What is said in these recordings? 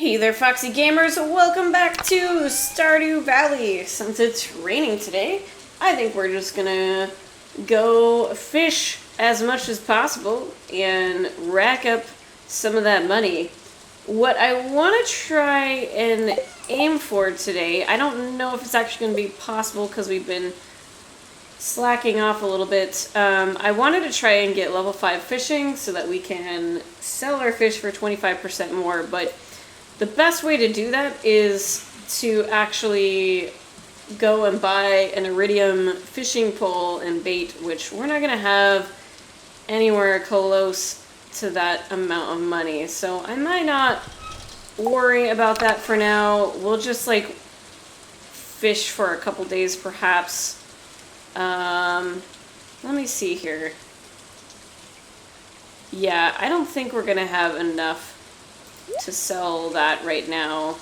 Hey there, Foxy Gamers! Welcome back to Stardew Valley. Since it's raining today, I think we're just gonna go fish as much as possible and rack up some of that money. What I want to try and aim for today, I don't know if it's actually going to be possible because we've been slacking off a little bit. I wanted to try and get level 5 fishing so that we can sell our fish for 25% more, but the best way to do that is to actually go and buy an iridium fishing pole and bait, which we're not going to have anywhere close to that amount of money. So I might not worry about that for now. We'll just like fish for a couple days perhaps. Let me see here. Yeah, I don't think we're going to have enough to sell that right now.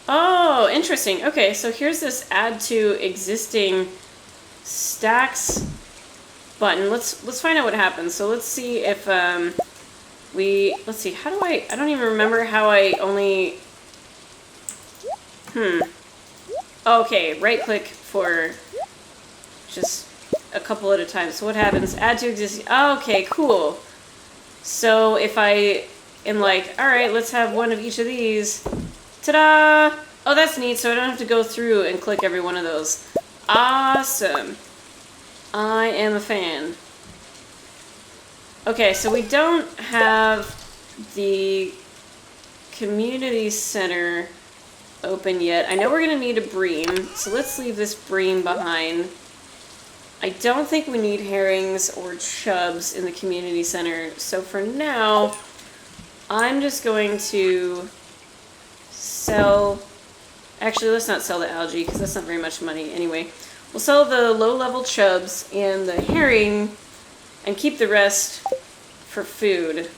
Oh, interesting. Okay, so here's this add to existing stacks button. Let's find out what happens. So let's see if let's see, how do I don't even remember how I only okay, right click for just a couple at a time. So what happens? Add to existing. Okay, cool. So if I am like, all right, let's have one of each of these. Ta-da! Oh, that's neat. So I don't have to go through and click every one of those. Awesome. I am a fan. Okay, so we don't have the community center open yet. I know we're going to need a bream, so let's leave this bream behind. I don't think we need herrings or chubs in the community center, so for now, I'm just going to sell... Actually, let's not sell the algae, because that's not very much money anyway. We'll sell the low-level chubs and the herring, and keep the rest for food.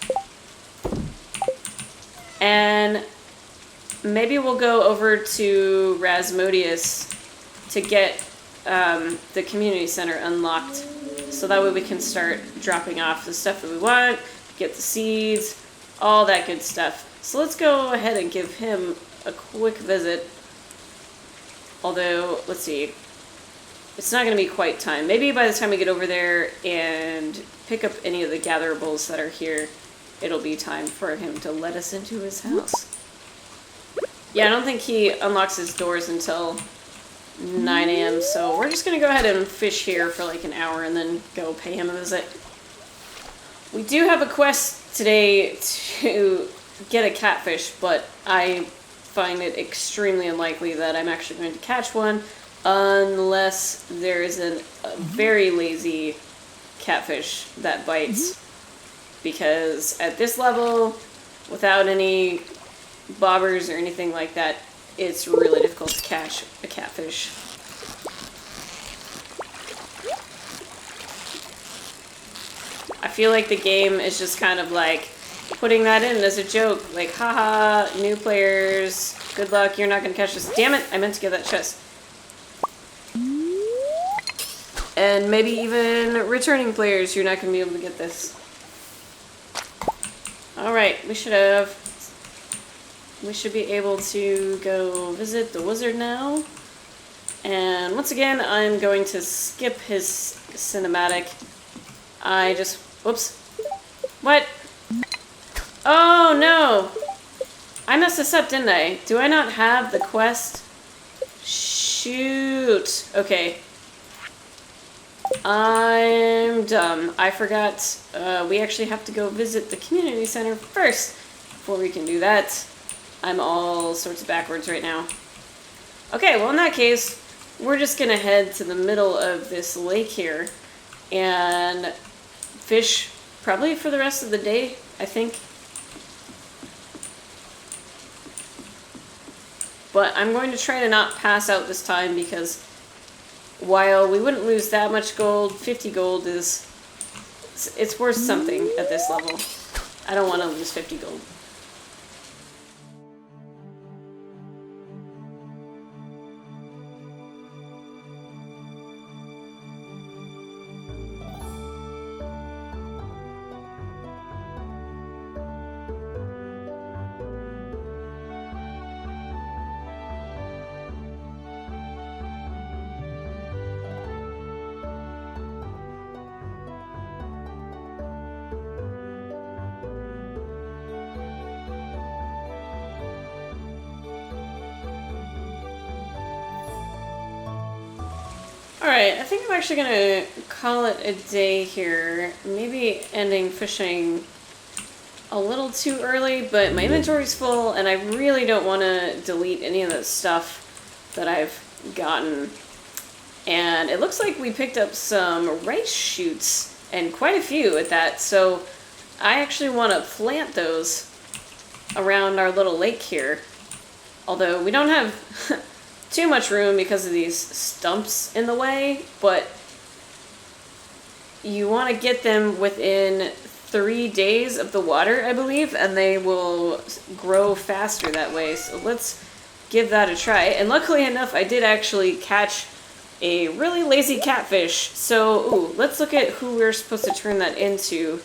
And maybe we'll go over to Rasmodius to get the community center unlocked, so that way we can start dropping off the stuff that we want, get the seeds, all that good stuff. So let's go ahead and give him a quick visit. Although, let's see, it's not going to be quite time. Maybe by the time we get over there and pick up any of the gatherables that are here, it'll be time for him to let us into his house. Yeah, I don't think he unlocks his doors until 9 a.m. So we're just going to go ahead and fish here for like an hour and then go pay him a visit. We do have a quest today to get a catfish, but I find it extremely unlikely that I'm actually going to catch one unless there is a very lazy catfish that bites. Because at this level, without any bobbers or anything like that, it's really difficult to catch a catfish. I feel like the game is just kind of like putting that in as a joke. Like, haha, new players, good luck, you're not going to catch this. Damn it, I meant to get that chest. And maybe even returning players, you're not going to be able to get this. Alright, we should be able to go visit the wizard now. And once again, I'm going to skip his cinematic. Whoops. What? Oh no! I messed this up, didn't I? Do I not have the quest? Shoot. Okay. I'm dumb. I forgot. We actually have to go visit the community center first before we can do that. I'm all sorts of backwards right now. Okay, well in that case, we're just gonna head to the middle of this lake here and fish probably for the rest of the day, I think. But I'm going to try to not pass out this time because while we wouldn't lose that much gold, 50 gold is... it's worth something at this level. I don't want to lose 50 gold. Alright, I think I'm actually gonna call it a day here. Maybe ending fishing a little too early, but my inventory's full and I really don't want to delete any of the stuff that I've gotten. And it looks like we picked up some rice shoots, and quite a few at that, so I actually want to plant those around our little lake here. Although we don't have too much room because of these stumps in the way, but you want to get them within 3 days of the water, I believe, and they will grow faster that way. So let's give that a try. And luckily enough, I did actually catch a really lazy catfish. So, ooh, let's look at who we're supposed to turn that into.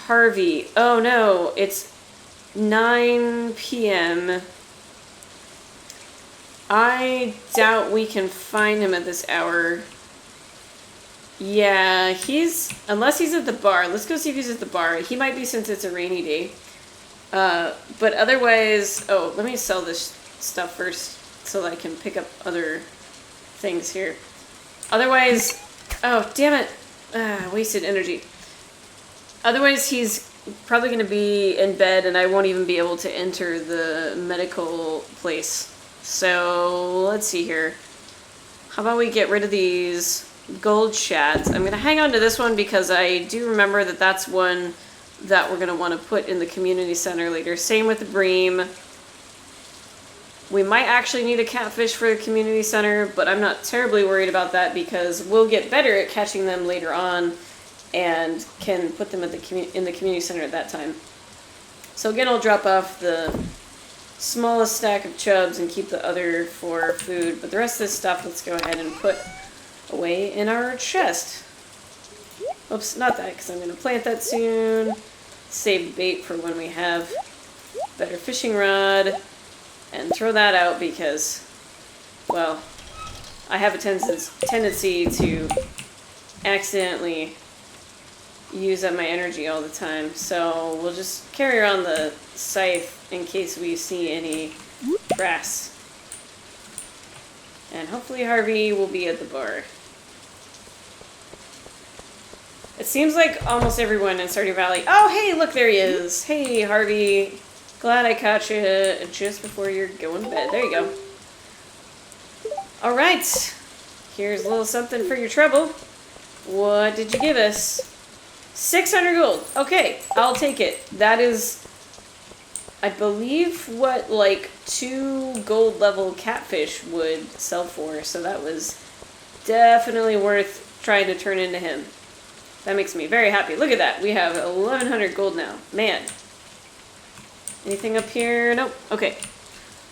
Harvey. Oh no, it's 9 p.m. I doubt we can find him at this hour. Yeah, unless he's at the bar. Let's go see if he's at the bar. He might be, since it's a rainy day. But otherwise, oh, let me sell this stuff first so that I can pick up other things here. Otherwise, oh, damn it. Wasted energy. Otherwise, he's probably going to be in bed and I won't even be able to enter the medical place. So, let's see here. How about we get rid of these gold shads? I'm going to hang on to this one because I do remember that that's one that we're going to want to put in the community center later. Same with the bream. We might actually need a catfish for the community center, but I'm not terribly worried about that because we'll get better at catching them later on and can put them at in the community center at that time. So again, I'll drop off the smallest stack of chubs and keep the other for food, but the rest of this stuff, let's go ahead and put away in our chest. Oops, not that, because I'm going to plant that soon. Save bait for when we have better fishing rod. And throw that out because, well, I have a tendency to accidentally use up my energy all the time. So we'll just carry around the scythe in case we see any grass. And hopefully Harvey will be at the bar. It seems like almost everyone in Stardew Valley... Oh, hey, look, there he is. Hey, Harvey. Glad I caught you just before you're going to bed. There you go. Alright. Here's a little something for your trouble. What did you give us? 600 gold. Okay, I'll take it. That is, I believe, what, like, 2 gold level catfish would sell for. So that was definitely worth trying to turn into him. That makes me very happy. Look at that. We have 1,100 gold now. Man. Anything up here? Nope. Okay.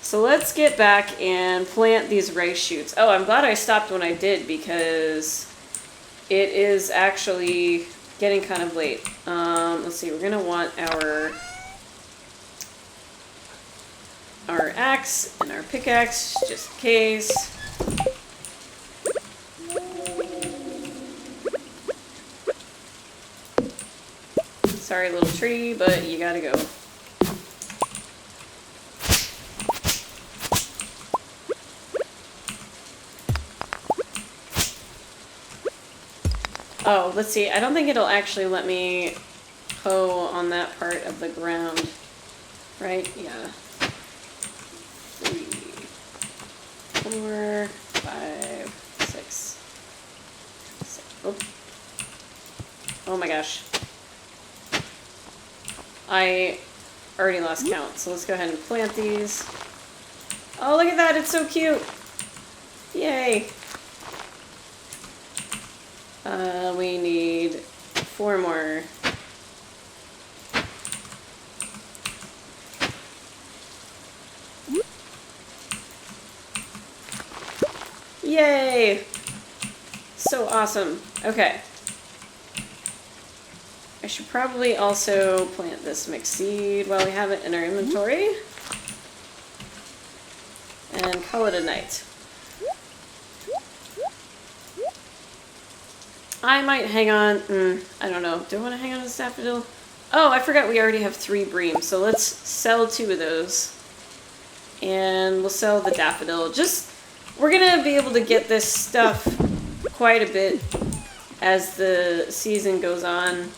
So let's get back and plant these rice shoots. Oh, I'm glad I stopped when I did because it is actually getting kind of late. Let's see. We're going to want our axe and our pickaxe just in case. Sorry, little tree, but you gotta go. Oh, let's see. I don't think it'll actually let me hoe on that part of the ground. Right? Yeah. 3, 4, 5, 6, 7. Oh my gosh. I already lost count, so let's go ahead and plant these. Oh, look at that. It's so cute. Yay. We need 4 more. Yay! So awesome. Okay. I should probably also plant this mixed seed while we have it in our inventory. And call it a night. I might hang on, I don't know. Do I want to hang on to this daffodil? Oh, I forgot we already have 3 bream, so let's sell 2 of those. And we'll sell the daffodil. We're gonna be able to get this stuff quite a bit as the season goes on,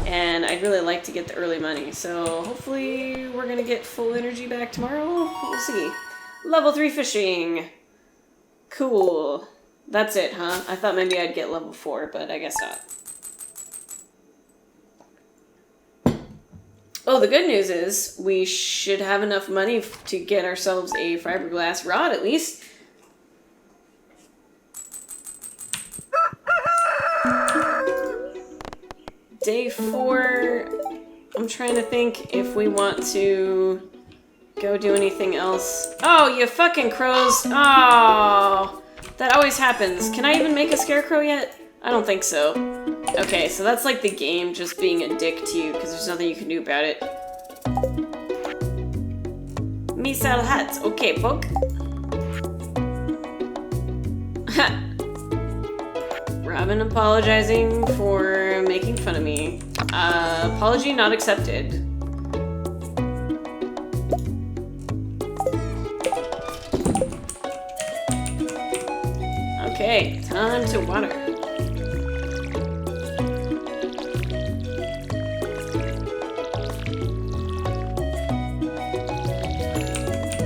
and I'd really like to get the early money. So hopefully we're gonna get full energy back tomorrow. We'll see. Level 3 fishing. Cool. That's it, huh? I thought maybe I'd get level 4, but I guess not. Oh, the good news is we should have enough money to get ourselves a fiberglass rod at least. Day 4, I'm trying to think if we want to go do anything else. Oh, you fucking crows. Oh, that always happens. Can I even make a scarecrow yet? I don't think so. Okay, so that's like the game just being a dick to you because there's nothing you can do about it. Me sell hats. Okay, poke. Robin apologizing for making fun of me. Apology not accepted. Okay, time to water.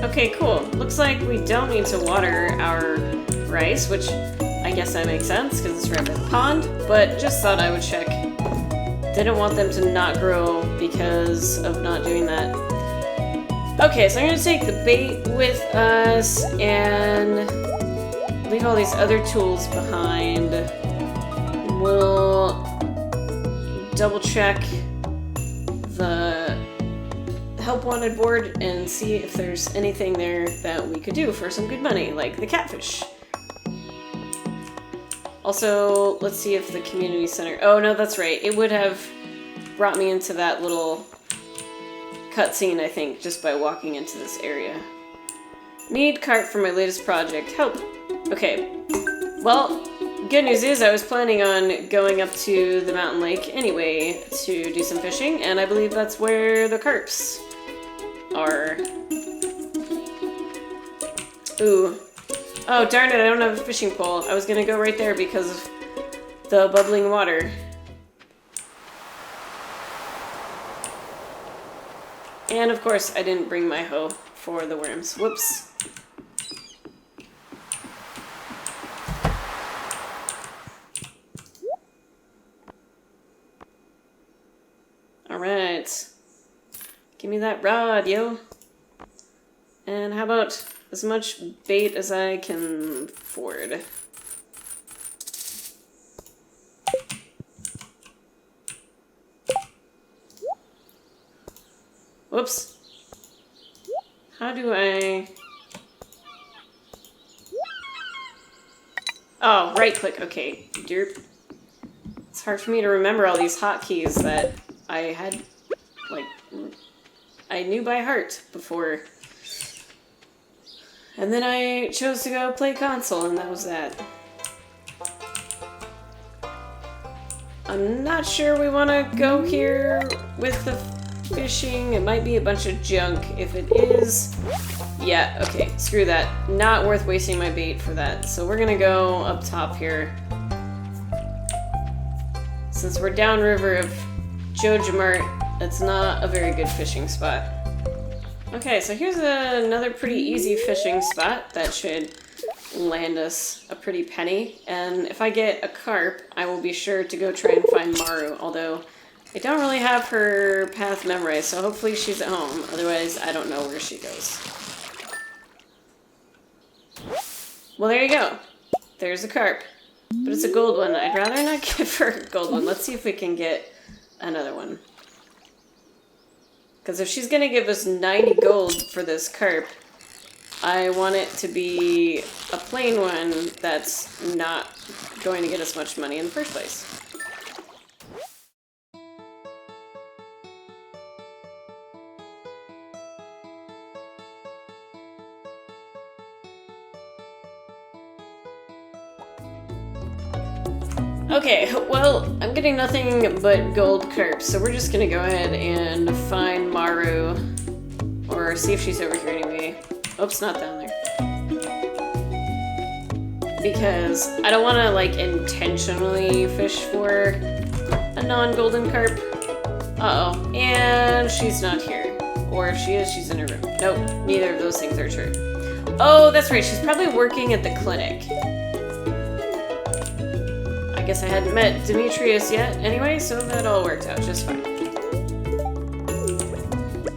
Okay, cool. Looks like we don't need to water our rice, which I guess that makes sense because it's right by the pond, but just thought I would check. Didn't want them to not grow because of not doing that. Okay, so I'm gonna take the bait with us and leave all these other tools behind. We'll double check the help wanted board and see if there's anything there that we could do for some good money, like the catfish. Also, let's see if the community center... Oh, no, that's right. It would have brought me into that little cutscene, I think, just by walking into this area. Need cart for my latest project. Help. Okay. Well, good news is I was planning on going up to the mountain lake anyway to do some fishing, and I believe that's where the carps are. Ooh. Oh, darn it, I don't have a fishing pole. I was gonna go right there because of the bubbling water. And of course, I didn't bring my hoe for the worms. Whoops. Alright. Give me that rod, yo. And how about as much bait as I can afford? Whoops. How do I... Oh, right click. Okay. Derp. It's hard for me to remember all these hotkeys that I had, like, I knew by heart before. And then I chose to go play console, and that was that. I'm not sure we want to go here with the fishing. It might be a bunch of junk. If it is, yeah, okay, screw that. Not worth wasting my bait for that. So we're gonna go up top here. Since we're downriver of Joja Mart, it's not a very good fishing spot. Okay, so here's another pretty easy fishing spot that should land us a pretty penny. And if I get a carp, I will be sure to go try and find Maru, although I don't really have her path memorized, so hopefully she's at home. Otherwise, I don't know where she goes. Well, there you go. There's a carp. But it's a gold one. I'd rather not give her a gold one. Let's see if we can get another one. Because if she's going to give us 90 gold for this carp, I want it to be a plain one that's not going to get us much money in the first place. Okay, well, I'm getting nothing but gold carps, so we're just gonna go ahead and find Maru, or see if she's over here anyway. Oops, not down there. because I don't want to like intentionally fish for a non-golden carp. Uh-oh, and she's not here. Or if she is, she's in her room. Nope, neither of those things are true. Oh, that's right, she's probably working at the clinic. I guess I hadn't met Demetrius yet anyway, so that all worked out just fine.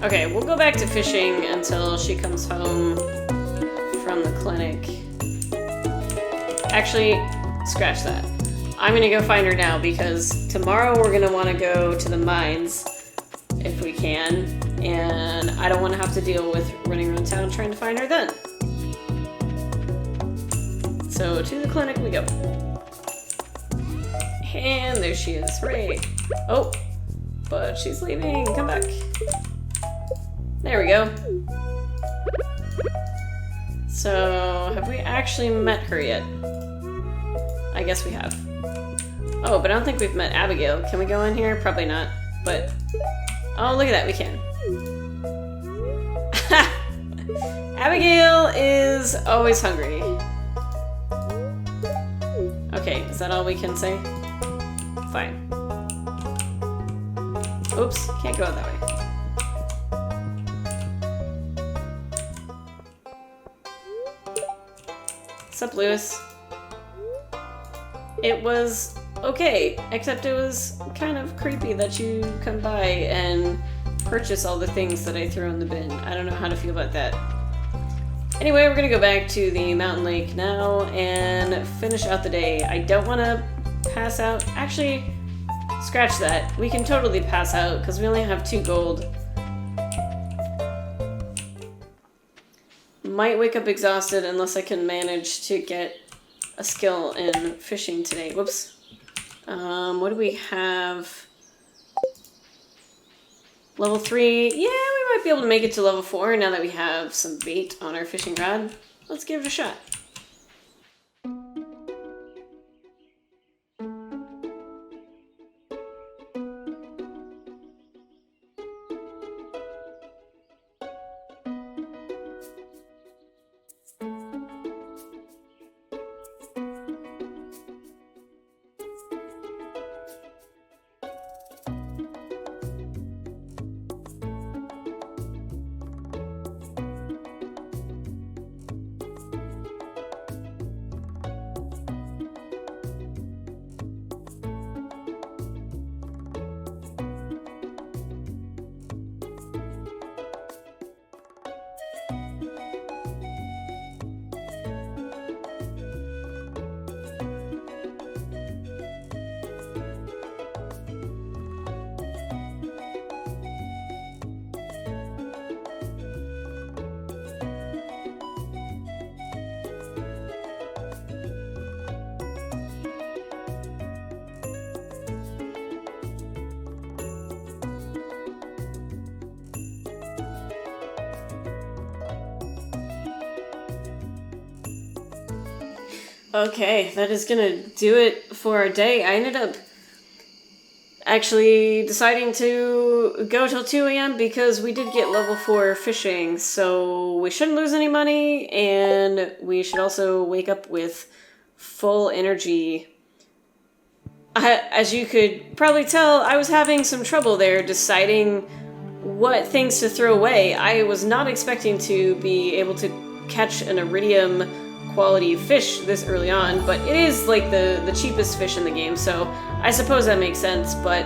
Okay, we'll go back to fishing until she comes home from the clinic. Actually, scratch that. I'm gonna go find her now because tomorrow we're gonna want to go to the mines if we can, and I don't want to have to deal with running around town trying to find her then. So to the clinic we go. And there she is, hooray. Oh, but she's leaving, come back. There we go. So, have we actually met her yet? I guess we have. Oh, but I don't think we've met Abigail. Can we go in here? Probably not, but... Oh, look at that, we can. Abigail is always hungry. Okay, is that all we can say? Fine. Oops, can't go out that way. Sup, Lewis? It was okay, except it was kind of creepy that you come by and purchase all the things that I threw in the bin. I don't know how to feel about that. Anyway, we're gonna go back to the mountain lake now and finish out the day. I don't want to pass out. Actually, scratch that. We can totally pass out because we only have 2 gold. Might wake up exhausted unless I can manage to get a skill in fishing today. Whoops. What do we have? Level 3. Yeah, we might be able to make it to level 4 now that we have some bait on our fishing rod. Let's give it a shot. Okay, that is gonna do it for our day. I ended up actually deciding to go till 2 a.m. because we did get level 4 fishing, so we shouldn't lose any money, and we should also wake up with full energy. As you could probably tell, I was having some trouble there deciding what things to throw away. I was not expecting to be able to catch an iridium quality fish this early on, but it is like the cheapest fish in the game, so I suppose that makes sense. But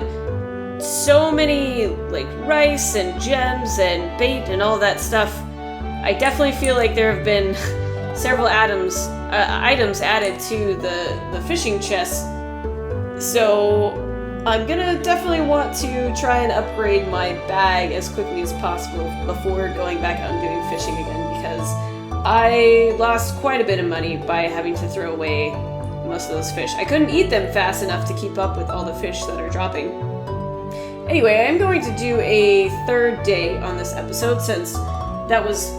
so many like rice and gems and bait and all that stuff, I definitely feel like there have been several items added to the fishing chest, so I'm gonna definitely want to try and upgrade my bag as quickly as possible before going back out and doing fishing again, because I lost quite a bit of money by having to throw away most of those fish. I couldn't eat them fast enough to keep up with all the fish that are dropping. Anyway, I'm going to do a 3rd day on this episode since that was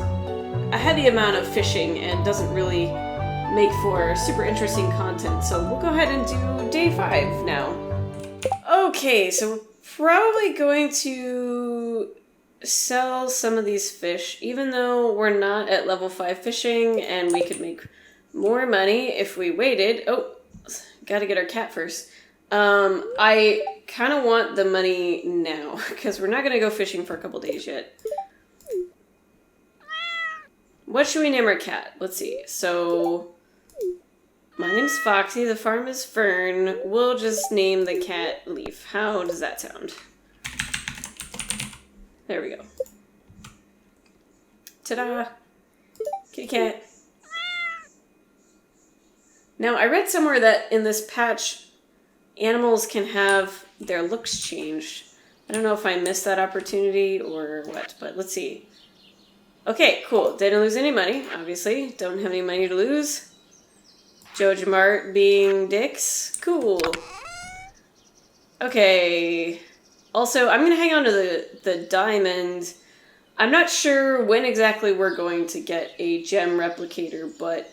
a heavy amount of fishing and doesn't really make for super interesting content. So we'll go ahead and do day 5 now. Okay, so we're probably going to sell some of these fish, even though we're not at level 5 fishing and we could make more money if we waited. Oh, gotta get our cat first. I kind of want the money now because we're not going to go fishing for a couple days yet. What should we name our cat? Let's see. So, my name's Foxy. The farm is Fern. We'll just name the cat Leaf. How does that sound? There we go. Ta-da! Kitty cat. Now, I read somewhere that in this patch, animals can have their looks changed. I don't know if I missed that opportunity or what, but let's see. Okay, cool. Didn't lose any money, obviously. Don't have any money to lose. Joja Mart being dicks. Cool. Okay. Also, I'm going to hang on to the diamond. I'm not sure when exactly we're going to get a gem replicator, but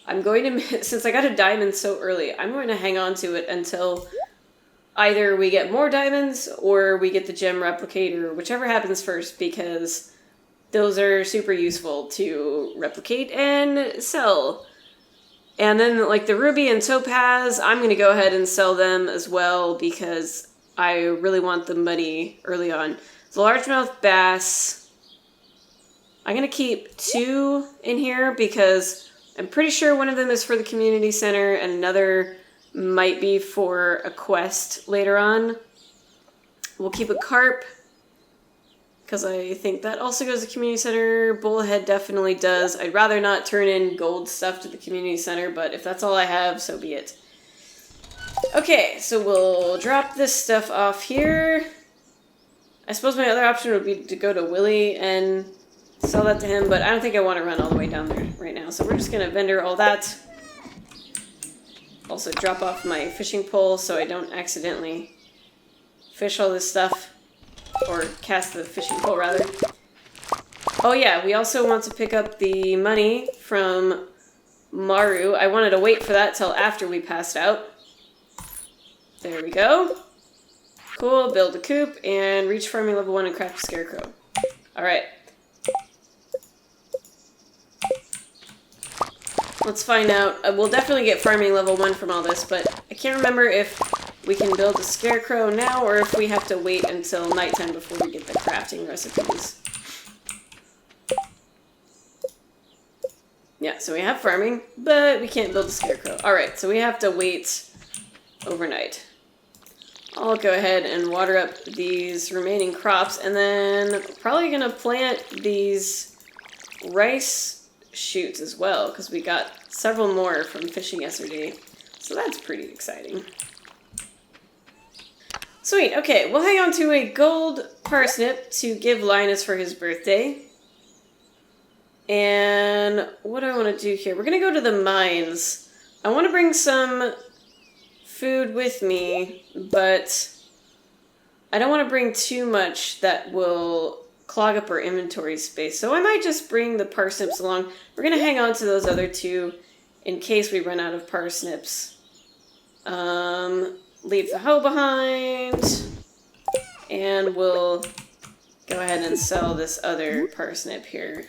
I'm going to, since I got a diamond so early, I'm going to hang on to it until either we get more diamonds or we get the gem replicator, whichever happens first, because those are super useful to replicate and sell. And then, like, the ruby and topaz, I'm going to go ahead and sell them as well because I really want the money early on. The largemouth bass, I'm going to keep 2 in here because I'm pretty sure one of them is for the community center and another might be for a quest later on. We'll keep a carp because I think that also goes to the community center. Bullhead definitely does. I'd rather not turn in gold stuff to the community center, but if that's all I have, so be it. Okay, so we'll drop this stuff off here. I suppose my other option would be to go to Willie and sell that to him, but I don't think I want to run all the way down there right now, so we're just going to vendor all that. Also drop off my fishing pole so I don't accidentally fish all this stuff. Or cast the fishing pole, rather. Oh yeah, we also want to pick up the money from Maru. I wanted to wait for that till after we passed out. There we go. Cool, build a coop, and reach farming level 1 and craft a scarecrow. Alright. Let's find out. We'll definitely get farming level 1 from all this, but I can't remember if we can build a scarecrow now or if we have to wait until nighttime before we get the crafting recipes. Yeah, so we have farming, but we can't build a scarecrow. Alright, so we have to wait overnight. I'll go ahead and water up these remaining crops, and then probably going to plant these rice shoots as well, because we got several more from fishing yesterday. So that's pretty exciting. Sweet, okay, we'll hang on to a gold parsnip to give Linus for his birthday. And what do I want to do here? We're going to go to the mines. I want to bring some food with me, but I don't want to bring too much that will clog up our inventory space. So I might just bring the parsnips along. We're going to hang on to those other 2 in case we run out of parsnips. Leave the hoe behind, and we'll go ahead and sell this other parsnip here.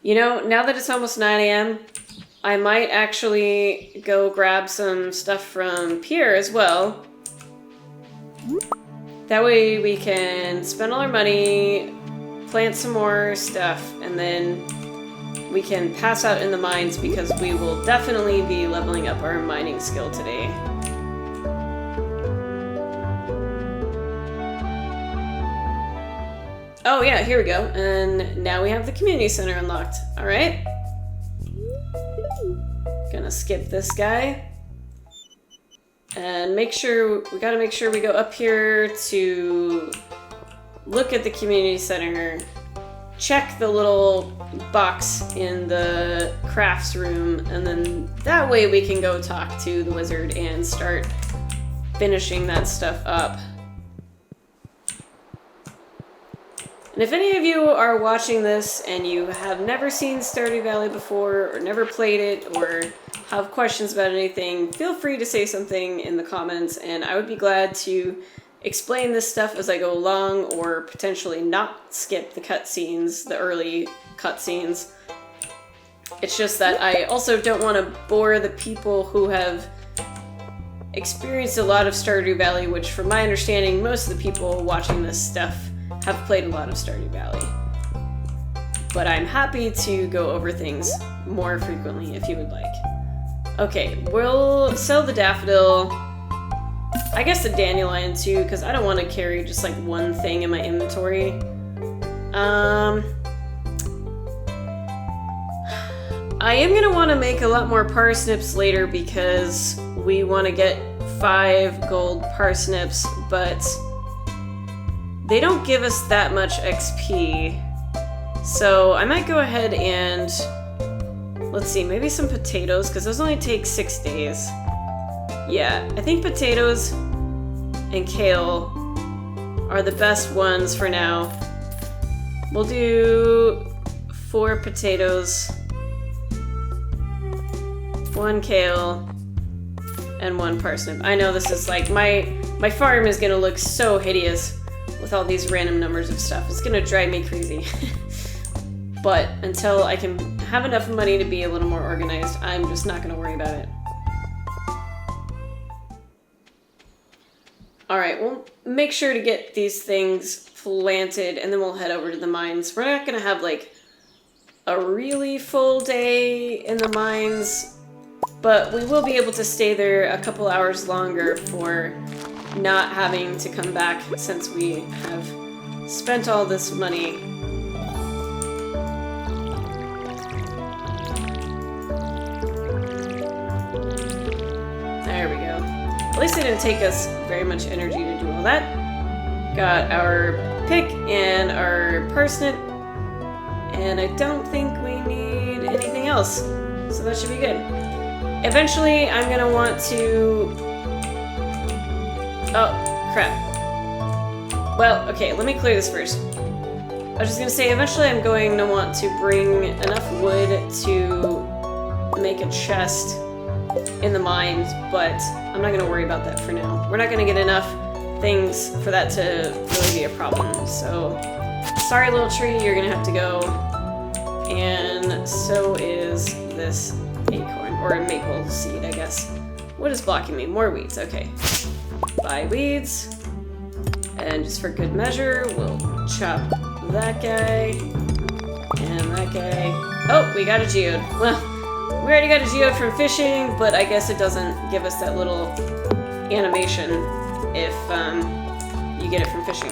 You know, now that it's almost 9 a.m., I might actually go grab some stuff from Pierre as well. That way we can spend all our money, plant some more stuff, and then we can pass out in the mines because we will definitely be leveling up our mining skill today. Oh yeah, here we go. And now we have the community center unlocked. Alright. Gonna skip this guy. And we gotta make sure we go up here to look at the community center. Check the little box in the crafts room, and then that way we can go talk to the wizard and start finishing that stuff up. And if any of you are watching this and you have never seen Stardew Valley before, or never played it, or have questions about anything, feel free to say something in the comments, and I would be glad to explain this stuff as I go along, or potentially not skip the cutscenes, the early cutscenes. It's just that I also don't want to bore the people who have experienced a lot of Stardew Valley, which from my understanding, most of the people watching this stuff have played a lot of Stardew Valley. But I'm happy to go over things more frequently if you would like. Okay, we'll sell the daffodil. I guess the dandelion too, because I don't want to carry just like one thing in my inventory. I am going to want to make a lot more parsnips later because we want to get 5 gold parsnips, but they don't give us that much XP. So I might go ahead and, let's see, maybe some potatoes, because those only take 6 days. Yeah, I think potatoes and kale are the best ones for now. We'll do 4 potatoes, 1 kale, and 1 parsnip. I know this is like, my farm is gonna look so hideous with all these random numbers of stuff. It's gonna drive me crazy. But until I can have enough money to be a little more organized, I'm just not gonna worry about it. Alright, we'll make sure to get these things planted and then we'll head over to the mines. We're not gonna have like a really full day in the mines, but we will be able to stay there a couple hours longer for not having to come back since we have spent all this money. There we go. At least it didn't take us very much energy to do all that. Got our pick and our parsnip, and I don't think we need anything else, so that should be good. Eventually, I'm gonna want to... Oh, crap. Well, okay, let me clear this first. I was just gonna say, eventually I'm going to want to bring enough wood to make a chest in the mines, but I'm not gonna worry about that for now. We're not gonna get enough things for that to really be a problem, so sorry little tree, you're gonna have to go. And so is this acorn, or a maple seed, I guess. What is blocking me? More weeds, okay. Buy weeds, and just for good measure, we'll chop that guy, and that guy. Oh, we got a geode. Well, we already got a geode from fishing, but I guess it doesn't give us that little animation if you get it from fishing.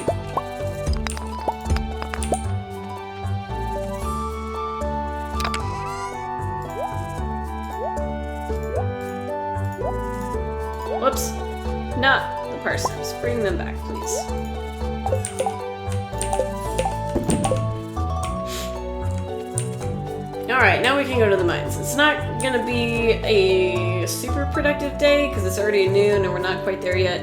Whoops. Not the parsnips. Bring them back, please. Alright, now we can go to the mines. It's not gonna be a super productive day because it's already noon and we're not quite there yet,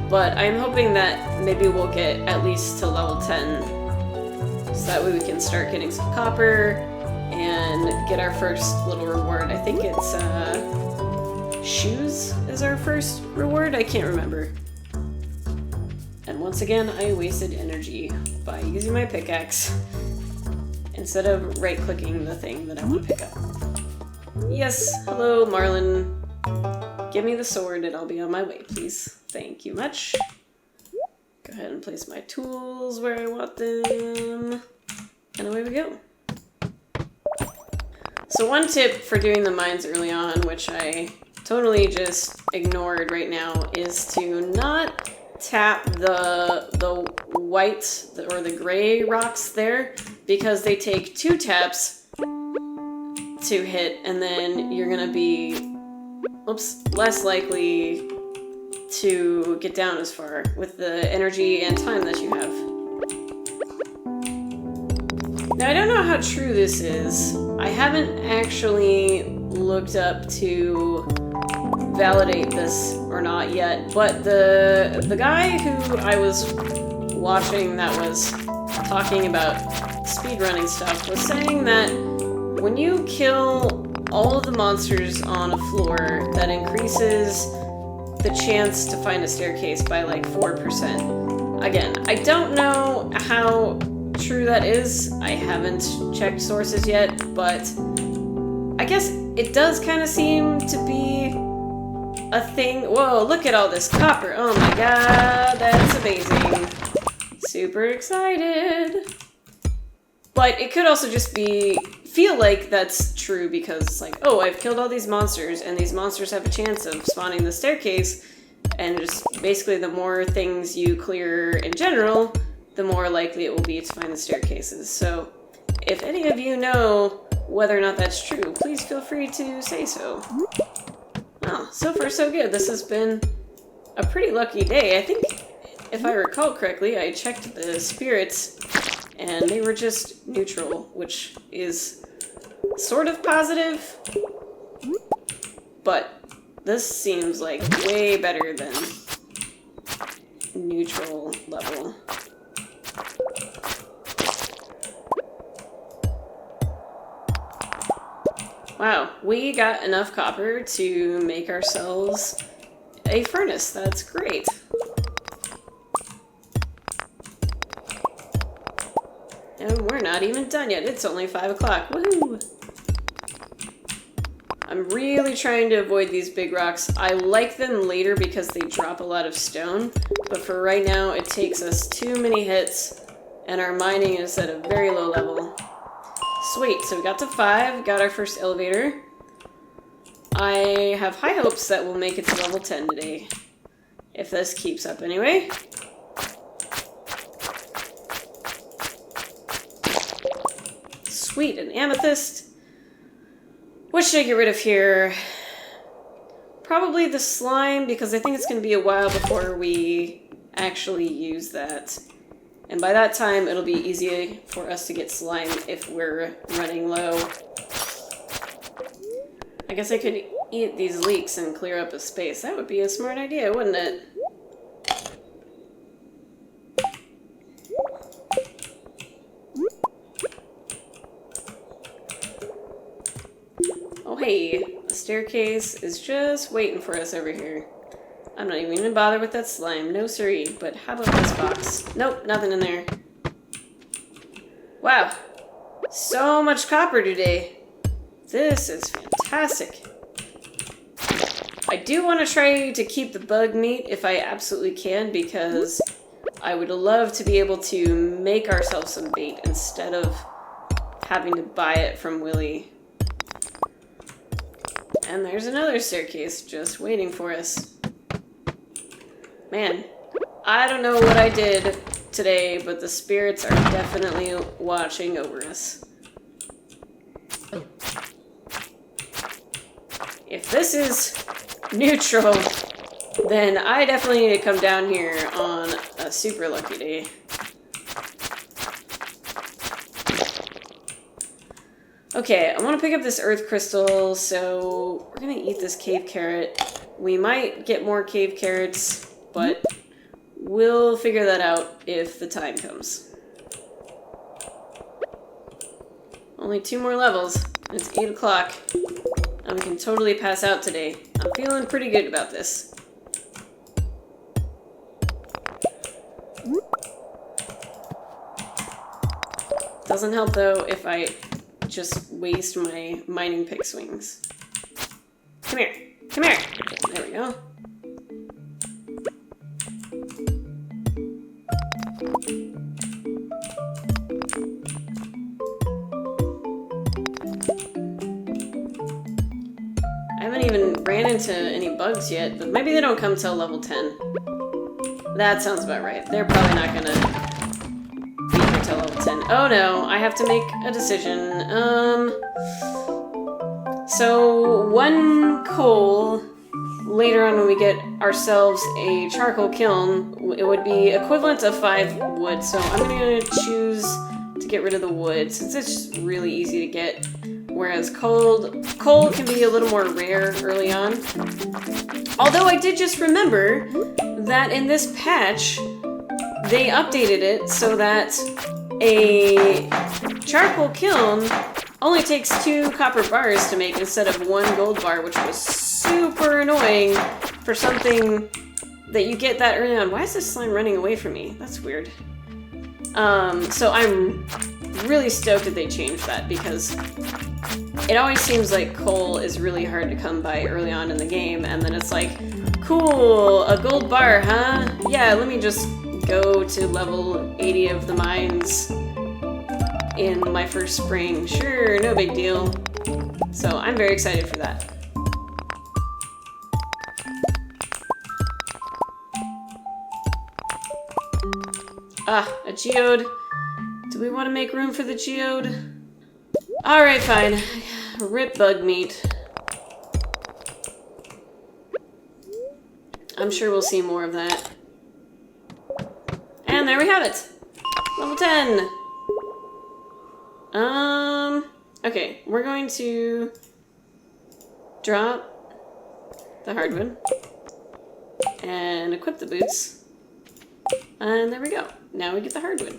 but I'm hoping that maybe we'll get at least to level 10 so that way we can start getting some copper and get our first little reward. I think it's shoes is our first reward? I can't remember. And once again, I wasted energy by using my pickaxe instead of right-clicking the thing that I want to pick up. Yes, hello, Marlin. Give me the sword and I'll be on my way, please. Thank you much. Go ahead and place my tools where I want them. And away we go. So one tip for doing the mines early on, which I totally just ignored right now, is to not tap the white or the gray rocks there, because they take 2 taps to hit, and then you're gonna be less likely to get down as far with the energy and time that you have. Now I don't know how true this is. I haven't actually looked up to validate this or not yet, but the guy who I was watching that was talking about speedrunning stuff was saying that when you kill all of the monsters on a floor, that increases the chance to find a staircase by like 4%. Again, I don't know how true that is. I haven't checked sources yet, but guess it does kind of seem to be a thing. Whoa, look at all this copper. Oh my god, that's amazing. Super excited. But it could also just feel like that's true because it's like, oh, I've killed all these monsters and these monsters have a chance of spawning the staircase, and just basically the more things you clear in general, the more likely it will be to find the staircases. So if any of you know whether or not that's true, please feel free to say so. Oh, so far so good. This has been a pretty lucky day. I think, if I recall correctly, I checked the spirits and they were just neutral, which is sort of positive, but this seems like way better than neutral level. Wow, we got enough copper to make ourselves a furnace. That's great. And we're not even done yet. It's only 5 o'clock. Woohoo! I'm really trying to avoid these big rocks. I like them later because they drop a lot of stone, but for right now it takes us too many hits and our mining is at a very low level. Sweet, so we got to 5, got our first elevator. I have high hopes that we'll make it to level 10 today. If this keeps up anyway. Sweet, an amethyst. What should I get rid of here? Probably the slime, because I think it's going to be a while before we actually use that. And by that time, it'll be easy for us to get slime if we're running low. I guess I could eat these leeks and clear up a space. That would be a smart idea, wouldn't it? Oh hey, the staircase is just waiting for us over here. I'm not even gonna bother with that slime, no siree. But how about this box? Nope, nothing in there. Wow, so much copper today. This is fantastic. I do want to try to keep the bug meat if I absolutely can, because I would love to be able to make ourselves some bait instead of having to buy it from Willy. And there's another staircase just waiting for us. Man, I don't know what I did today, but the spirits are definitely watching over us. If this is neutral, then I definitely need to come down here on a super lucky day. Okay, I want to pick up this earth crystal, so we're going to eat this cave carrot. We might get more cave carrots, but we'll figure that out if the time comes. Only 2 more levels. It's 8 o'clock. And we can totally pass out today. I'm feeling pretty good about this. Doesn't help though if I just waste my mining pick swings. Come here. Come here. There we go. I haven't even ran into any bugs yet, but maybe they don't come till level 10. That sounds about right. They're probably not gonna be here till level 10. Oh no, I have to make a decision. So 1 coal, later on when we get ourselves a charcoal kiln, it would be equivalent of 5 wood. So I'm gonna choose to get rid of the wood, since it's really easy to get. Whereas coal can be a little more rare early on. Although I did just remember that in this patch, they updated it so that a charcoal kiln only takes 2 copper bars to make instead of 1 gold bar, which was super annoying for something that you get that early on. Why is this slime running away from me? That's weird. So I'm really stoked that they changed that, because It always seems like coal is really hard to come by early on in the game, and then it's like, cool, a gold bar, huh? Yeah, let me just go to level 80 of the mines in my first spring. Sure, no big deal. So I'm very excited for that. Ah, a geode. Do we want to make room for the geode? Alright, fine. Rip bug meat. I'm sure we'll see more of that. And there we have it! Level 10! Okay, we're going to drop the hardwood and equip the boots. And there we go. Now we get the hardwood.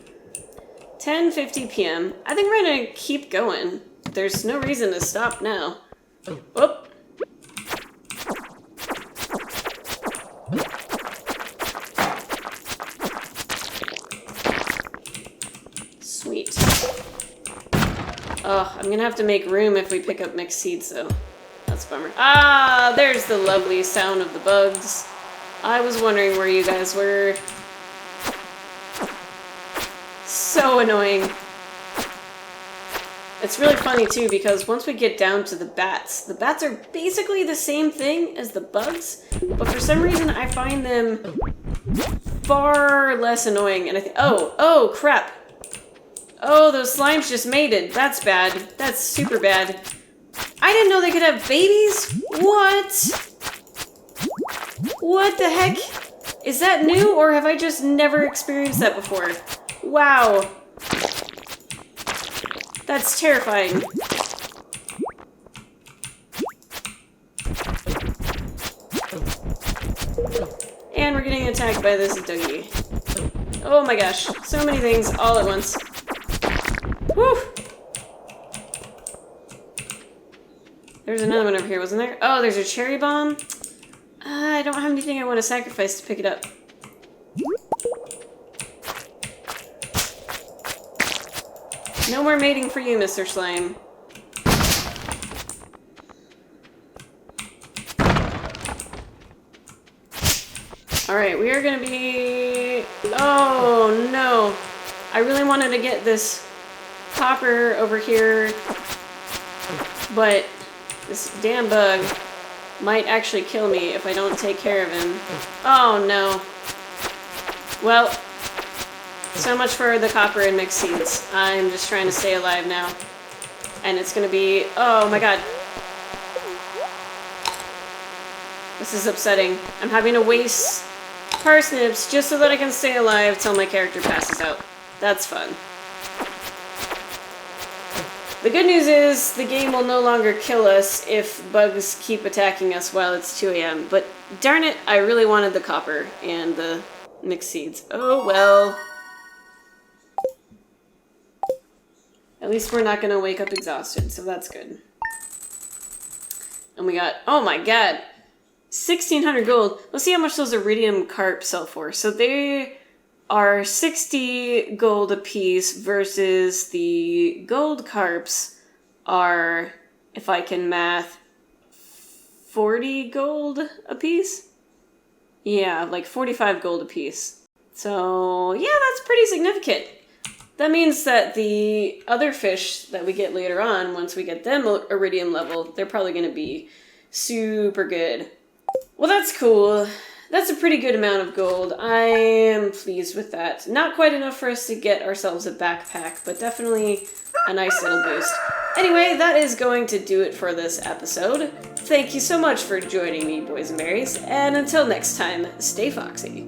10:50 p.m. I think we're gonna keep going. There's no reason to stop now. Whoop. Sweet. Oh, I'm gonna have to make room if we pick up mixed seeds, though. That's a bummer. Ah, there's the lovely sound of the bugs. I was wondering where you guys were. So annoying. It's really funny, too, because once we get down to the bats are basically the same thing as the bugs, but for some reason I find them far less annoying, and I think, oh, crap. Oh, those slimes just mated. That's bad. That's super bad. I didn't know they could have babies? What? What the heck? Is that new, or have I just never experienced that before? Wow. That's terrifying. And we're getting attacked by this doggy. Oh my gosh. So many things all at once. Whew! There's another one over here, wasn't there? Oh, there's a cherry bomb. I don't have anything I want to sacrifice to pick it up. No more mating for you, Mr. Slime. Alright, we are gonna be... Oh, no. I really wanted to get this copper over here, but this damn bug might actually kill me if I don't take care of him. Oh, no. Well, so much for the copper and mixed seeds. I'm just trying to stay alive now. And it's gonna be... Oh, my God. This is upsetting. I'm having to waste parsnips just so that I can stay alive till my character passes out. That's fun. The good news is the game will no longer kill us if bugs keep attacking us while it's 2 a.m. But darn it, I really wanted the copper and the mixed seeds. Oh well. At least we're not going to wake up exhausted, so that's good. And we got, oh my god, 1,600 gold. Let's see how much those iridium carp sell for. So they are 60 gold a piece versus the gold carps are, if I can math, 40 gold a piece? Yeah, like 45 gold a piece. So yeah, that's pretty significant. That means that the other fish that we get later on, once we get them iridium level, they're probably going to be super good. Well, that's cool. That's a pretty good amount of gold. I am pleased with that. Not quite enough for us to get ourselves a backpack, but definitely a nice little boost. Anyway, that is going to do it for this episode. Thank you so much for joining me, boys and berries, and until next time, stay foxy.